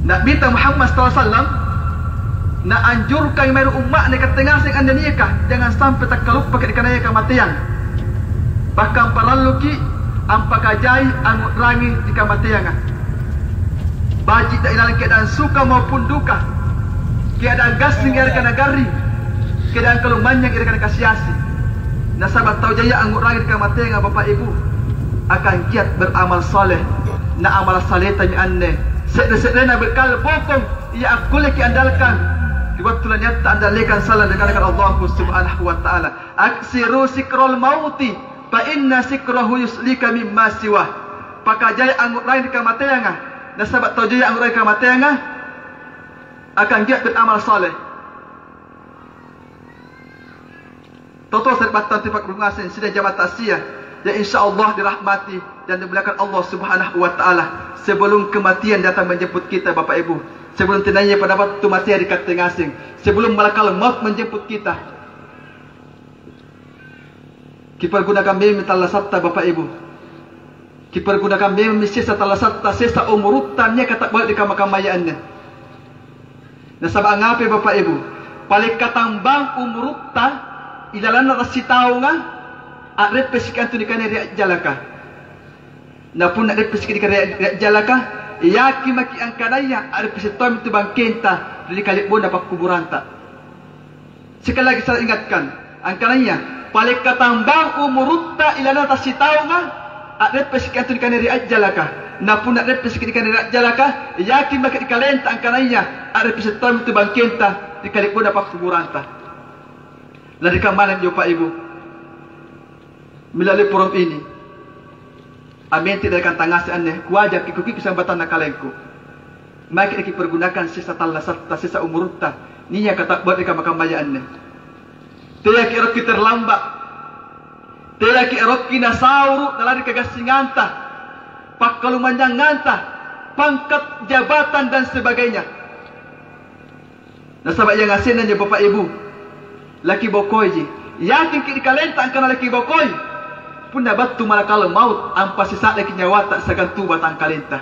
Nabi Muhammad SAW nak anjurkan meru umat ni ketengah sing anda nikah jangan sampai tak kalup pakai dikanaya kematian. Bahkan paralu ki ampa kajai angut rangi di kematian. Baji tak ilalang keadaan suka maupun duka, keadaan gasing keadaan negari, keadaan keluman yang keadaan kasiasi. Nasabat tahu jaya angut rangi di kematian bapak ibu akan giat beramal soleh. Na amal saleh tanya anne sedena bekal bokong ia aku lagi andalkan di waktu nyata andalkan salah dengan Allah Subhanahu wa taala. Aksiru sikrul mauti fa inna sikrahu yuslika mimma siwa. Pakajaya angut lain di kematian na sahabat tahu jaya angut lain di kematian akan giat beramal saleh. Toto serbatan tipak berungasin sudah jamat tasiyah yang insya-Allah dirahmati dan dimuliakan Allah Subhanahu wa taala sebelum kematian datang menjemput kita Bapak Ibu, sebelum tenanya pada waktu mati di kata ngasing, sebelum malakal maut menjemput kita. Kita gunakan meme talasatta Bapak Ibu. Kita gunakan meme sisa talasatta sisa umurutannya kata balik di kamar-kamayaannya. Nasabang ngape Bapak Ibu? Paling katambang umurutta ilalan rasitau nga arep pesikan tu dikane riak jalaka. Napun arep pesikan dikane riak jalaka, yaki maki angkanaya arep pesitom itu bangkenta dari kalibon dapat kuburanta. Sekali lagi saya ingatkan, angkananya paling katambang umurutta ilalan rasitau nga arep pesikan tu dikane riak jalaka. Napun arep pesikan dikane riak jalaka, yaki maki dikalenta angkanaya arep pesitom itu bangkenta dari kalibon dapat kuburanta. Lari kamalan Bapak Ibu melalui forum ini amin tidak akan tangasi aneh kuajak ikuki kesempatan nakalenku maka kita pergunakan sisa talasata sisa umurutta niya kata buat ika makamaya aneh tidak kira kita terlambat tidak kira kita sauru nalari kegasinganta pakkalumanjang nganta pangkat jabatan dan sebagainya. Nasabak yang asinannya Bapak Ibu laki bokoy ji yakin kini kalenta angkana laki bokoy pun dapat tu malakal maut ampa sisa laki nyawa tak segan tu batang kalenta